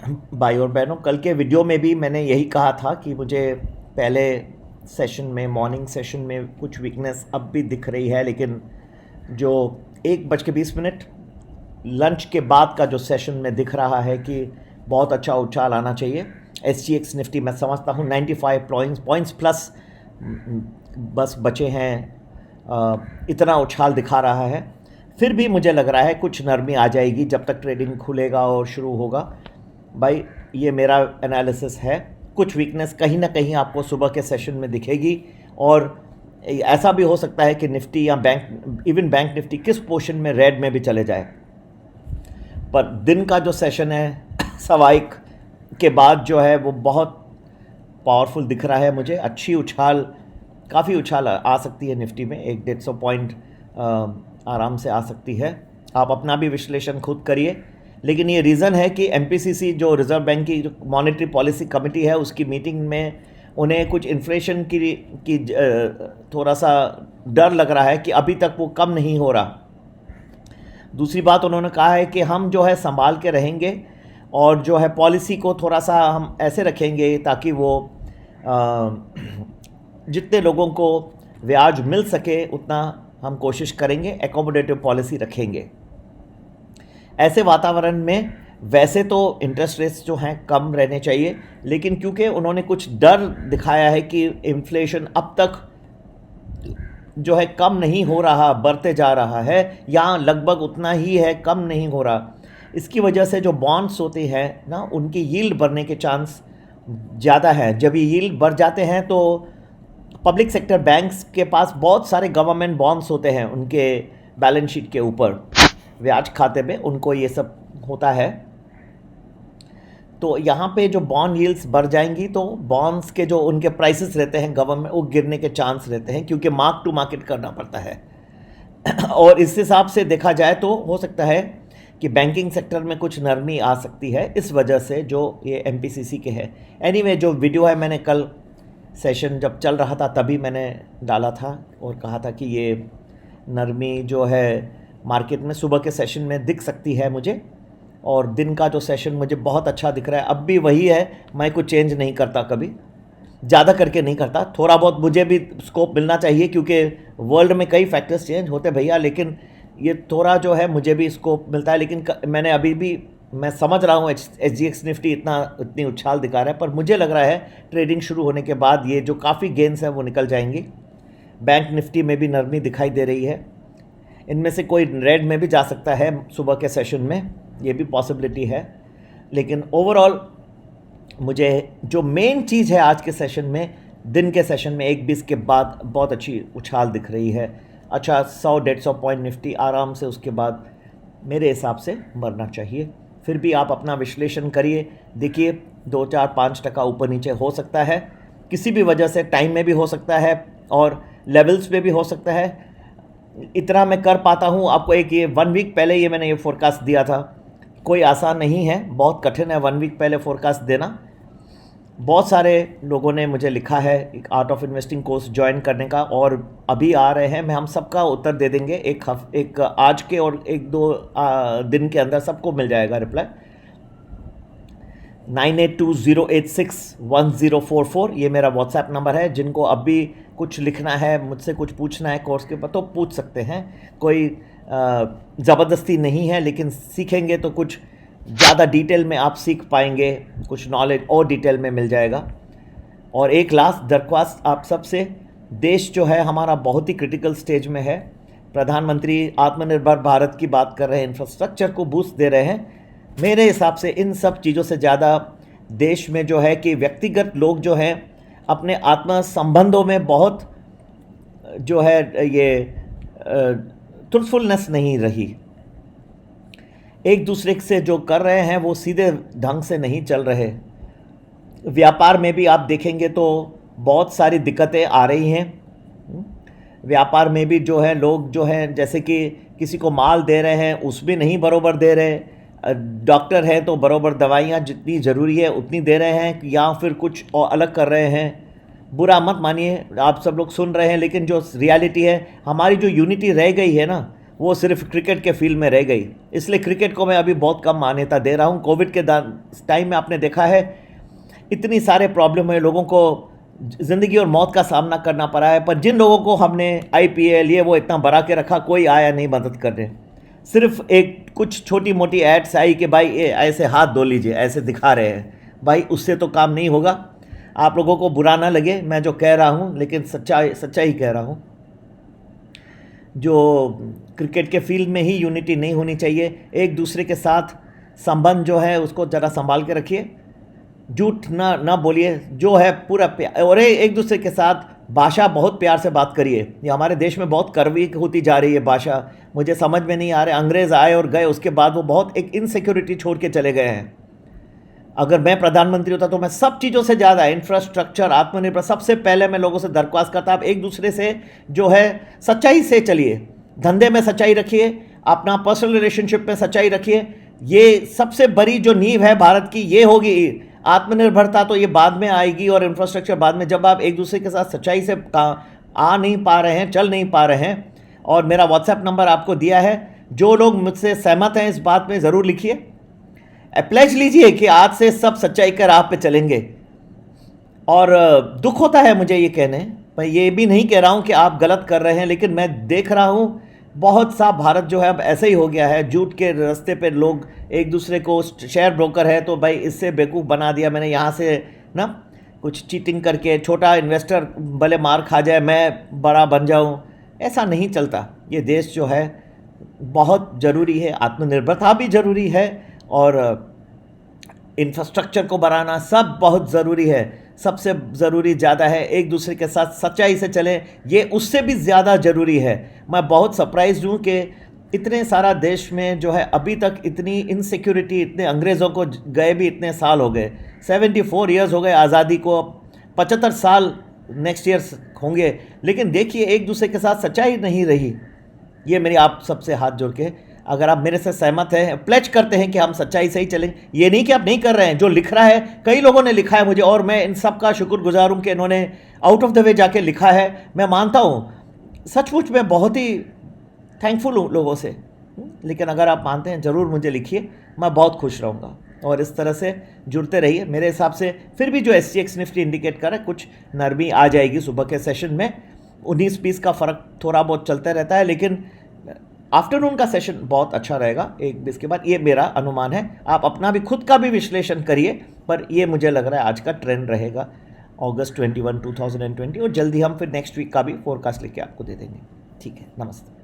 भाई और बहनों, कल के वीडियो में भी मैंने यही कहा था कि मुझे पहले सेशन में, मॉर्निंग सेशन में कुछ वीकनेस अब भी दिख रही है, लेकिन जो 1:20 लंच के बाद का जो सेशन में दिख रहा है कि बहुत अच्छा उछाल आना चाहिए। SGX निफ्टी मैं समझता हूँ 95 पॉइंट्स प्लस बस बचे हैं। इतना उछाल दिखा रहा है। फिर भी मुझे लग रहा है कुछ नरमी आ जाएगी जब तक ट्रेडिंग खुलेगा और शुरू होगा। भाई, ये मेरा एनालिसिस है। कुछ वीकनेस कहीं ना कहीं आपको सुबह के सेशन में दिखेगी, और ऐसा भी हो सकता है कि निफ्टी या इवन बैंक निफ्टी किस पोर्शन में रेड में भी चले जाए। पर दिन का जो सेशन है 1:15 के बाद जो है वो बहुत पावरफुल दिख रहा है मुझे। अच्छी उछाल, काफ़ी उछाल आ सकती है निफ्टी में, 100-150 पॉइंट आराम से आ सकती है। आप अपना भी विश्लेषण खुद करिए, लेकिन ये रीज़न है कि MPCC जो रिज़र्व बैंक की जो मॉनेटरी पॉलिसी कमेटी है, उसकी मीटिंग में उन्हें कुछ इन्फ्लेशन की थोड़ा सा डर लग रहा है कि अभी तक वो कम नहीं हो रहा। दूसरी बात, उन्होंने कहा है कि हम जो है संभाल के रहेंगे और जो है पॉलिसी को थोड़ा सा हम ऐसे रखेंगे ताकि वो जितने लोगों को ब्याज मिल सके उतना हम कोशिश करेंगे, एकोमोडेटिव पॉलिसी रखेंगे। ऐसे वातावरण में वैसे तो इंटरेस्ट रेट्स जो हैं कम रहने चाहिए, लेकिन क्योंकि उन्होंने कुछ डर दिखाया है कि इन्फ्लेशन अब तक जो है कम नहीं हो रहा, बढ़ते जा रहा है, या लगभग उतना ही है, कम नहीं हो रहा, इसकी वजह से जो बॉन्ड्स होते हैं ना, उनकी यील्ड बढ़ने के चांस ज़्यादा है। जब ये यील्ड बढ़ जाते हैं तो पब्लिक सेक्टर बैंक्स के पास बहुत सारे गवर्नमेंट बॉन्ड्स होते हैं, उनके बैलेंस शीट के ऊपर ब्याज खाते में उनको ये सब होता है। तो यहाँ पे जो बॉन्ड यील्ड्स बढ़ जाएंगी तो बॉन्ड्स के जो उनके प्राइसेस रहते हैं गवर्नमेंट, वो गिरने के चांस रहते हैं, क्योंकि मार्क टू मार्केट करना पड़ता है। और इस हिसाब से देखा जाए तो हो सकता है कि बैंकिंग सेक्टर में कुछ नरमी आ सकती है इस वजह से जो ये MPCC के है। एनीवे, जो वीडियो है मैंने कल सेशन जब चल रहा था तभी मैंने डाला था और कहा था कि ये नरमी जो है मार्केट में सुबह के सेशन में दिख सकती है मुझे, और दिन का जो सेशन मुझे बहुत अच्छा दिख रहा है। अब भी वही है, मैं कुछ चेंज नहीं करता, कभी ज़्यादा करके नहीं करता। थोड़ा बहुत मुझे भी स्कोप मिलना चाहिए, क्योंकि वर्ल्ड में कई फैक्टर्स चेंज होते भैया, लेकिन ये थोड़ा जो है मुझे भी स्कोप मिलता है। लेकिन मैंने अभी भी, मैं समझ रहा हूँ SGX निफ्टी इतनी उछाल दिखा रहा है, पर मुझे लग रहा है ट्रेडिंग शुरू होने के बाद ये जो काफ़ी गेंस हैं वो निकल जाएंगी। बैंक निफ्टी में भी नरमी दिखाई दे रही है, इनमें से कोई रेड में भी जा सकता है सुबह के सेशन में, ये भी पॉसिबिलिटी है। लेकिन ओवरऑल मुझे जो मेन चीज़ है आज के सेशन में, दिन के सेशन में 1:20 के बाद बहुत अच्छी उछाल दिख रही है। अच्छा 100-150 पॉइंट निफ्टी आराम से उसके बाद मेरे हिसाब से बढ़ना चाहिए। फिर भी आप अपना विश्लेषण करिए, देखिए 2-4-5% ऊपर नीचे हो सकता है, किसी भी वजह से, टाइम में भी हो सकता है और लेवल्स पे भी हो सकता है। इतना मैं कर पाता हूँ आपको। एक ये 1 वीक पहले ये मैंने ये फोरकास्ट दिया था, कोई आसान नहीं है, बहुत कठिन है 1 वीक पहले फोरकास्ट देना। बहुत सारे लोगों ने मुझे लिखा है एक art of investing course join करने का, और अभी आ रहे हैं, मैं हम सबका उत्तर दे देंगे एक आज के और 1-2 दिन के अंदर सबको मिल जाएगा रिप्लाई। 9820861044 ये मेरा व्हाट्सएप नंबर है। जिनको अभी कुछ लिखना है, मुझसे कुछ पूछना है कोर्स के ऊपर, तो पूछ सकते हैं। कोई ज़बरदस्ती नहीं है, लेकिन सीखेंगे तो कुछ ज़्यादा डिटेल में आप सीख पाएंगे, कुछ नॉलेज और डिटेल में मिल जाएगा। और एक लास्ट दरख्वास्त आप सबसे, देश जो है हमारा बहुत ही क्रिटिकल स्टेज में है। प्रधानमंत्री आत्मनिर्भर भारत की बात कर रहे हैं, इंफ्रास्ट्रक्चर को बूस्ट दे रहे हैं। मेरे हिसाब से इन सब चीज़ों से ज़्यादा देश में जो है कि व्यक्तिगत लोग जो हैं अपने आत्म संबंधों में बहुत जो है ये ट्रुथफुलनेस नहीं रही। एक दूसरे से जो कर रहे हैं वो सीधे ढंग से नहीं चल रहे। व्यापार में भी आप देखेंगे तो बहुत सारी दिक्कतें आ रही हैं। व्यापार में भी जो है लोग जो हैं, जैसे कि किसी को माल दे रहे हैं उसमें नहीं बरोबर दे रहे, डॉक्टर हैं तो बरोबर दवाइयाँ जितनी ज़रूरी है उतनी दे रहे हैं, या फिर कुछ और अलग कर रहे हैं। बुरा मत मानिए, आप सब लोग सुन रहे हैं, लेकिन जो रियलिटी है, हमारी जो यूनिटी रह गई है ना, वो सिर्फ क्रिकेट के फील्ड में रह गई। इसलिए क्रिकेट को मैं अभी बहुत कम मान्यता दे रहा हूँ। कोविड के टाइम में आपने देखा है इतनी सारे प्रॉब्लम है, लोगों को ज़िंदगी और मौत का सामना करना पड़ा है, पर जिन लोगों को हमने IPL ये वो इतना बढ़ा के रखा, कोई आया नहीं मदद करने। सिर्फ एक कुछ छोटी मोटी एड्स आई कि भाई ये ऐसे हाथ धो लीजिए, ऐसे दिखा रहे हैं। भाई उससे तो काम नहीं होगा। आप लोगों को बुरा ना लगे मैं जो कह रहा हूँ, लेकिन सच्चाई कह रहा हूँ। जो क्रिकेट के फील्ड में ही यूनिटी नहीं होनी चाहिए। एक दूसरे के साथ संबंध जो है उसको ज़रा संभाल के रखिए, झूठ ना बोलिए, जो है पूरा प्यार। और एक दूसरे के साथ भाषा बहुत प्यार से बात करिए। ये हमारे देश में बहुत कड़वी होती जा रही है भाषा, मुझे समझ में नहीं आ रहा है। अंग्रेज़ आए और गए, उसके बाद वो बहुत एक इनसिक्योरिटी छोड़ के चले गए हैं। अगर मैं प्रधानमंत्री होता तो मैं सब चीज़ों से ज़्यादा इंफ्रास्ट्रक्चर, आत्मनिर्भर, सबसे पहले मैं लोगों से दरख्वास्त करता, आप एक दूसरे से जो है सच्चाई से चलिए, धंधे में सच्चाई रखिए, अपना पर्सनल रिलेशनशिप में सच्चाई रखिए। ये सबसे बड़ी जो नींव है भारत की, ये होगी। आत्मनिर्भरता तो ये बाद में आएगी और इंफ्रास्ट्रक्चर बाद में, जब आप एक दूसरे के साथ सच्चाई से आ नहीं पा रहे हैं, चल नहीं पा रहे हैं। और मेरा व्हाट्सएप नंबर आपको दिया है, जो लोग मुझसे सहमत हैं इस बात में ज़रूर लिखिए, प्लेज लीजिए कि आज से सब सच्चाई का राह पे चलेंगे। और दुख होता है मुझे ये कहने, मैं ये भी नहीं कह रहा हूँ कि आप गलत कर रहे हैं, लेकिन मैं देख रहा हूँ बहुत सा भारत जो है अब ऐसे ही हो गया है। झूठ के रास्ते पे लोग एक दूसरे को, शेयर ब्रोकर है तो भाई इससे बेवकूफ़ बना दिया मैंने, यहाँ से ना कुछ चीटिंग करके छोटा इन्वेस्टर भले मार खा जाए, मैं बड़ा बन जाऊँ, ऐसा नहीं चलता। ये देश जो है बहुत ज़रूरी है, आत्मनिर्भरता भी ज़रूरी है और इंफ्रास्ट्रक्चर को बढ़ाना सब बहुत ज़रूरी है। सबसे ज़रूरी ज़्यादा है एक दूसरे के साथ सच्चाई से चलें, ये उससे भी ज़्यादा ज़रूरी है। मैं बहुत सरप्राइज हूँ कि इतने सारा देश में जो है अभी तक इतनी इनसिक्योरिटी, इतने अंग्रेज़ों को गए भी इतने साल हो गए, 74 ईयर्स हो गए आज़ादी को, 75 साल नेक्स्ट ईयर होंगे, लेकिन देखिए एक दूसरे के साथ सच्चाई नहीं रही। ये मेरी आप सबसे हाथ जोड़ के, अगर आप मेरे से सहमत हैं, प्लेज करते हैं कि हम सच्चाई से ही चलें, ये नहीं कि आप नहीं कर रहे हैं। जो लिख रहा है, कई लोगों ने लिखा है मुझे, और मैं इन सब का शुक्रगुजार हूँ कि इन्होंने आउट ऑफ द वे जाके लिखा है। मैं मानता हूँ, सचमुच मैं बहुत ही थैंकफुल हूँ लोगों से। लेकिन अगर आप मानते हैं ज़रूर मुझे लिखिए, मैं बहुत खुश रहूँगा। और इस तरह से जुड़ते रहिए। मेरे हिसाब से फिर भी जो SGX निफ्टी इंडिकेट कर रहा है, कुछ नरमी आ जाएगी सुबह के सेशन में। 19-20 का फ़र्क थोड़ा बहुत चलता रहता है, लेकिन आफ्टरनून का सेशन बहुत अच्छा रहेगा 1-20 के बाद, ये मेरा अनुमान है। आप अपना भी खुद का भी विश्लेषण करिए, पर ये मुझे लग रहा है आज का ट्रेंड रहेगा अगस्त 21, 2020। और जल्दी हम फिर नेक्स्ट वीक का भी फोरकास्ट लेके आपको दे देंगे। ठीक है, नमस्ते।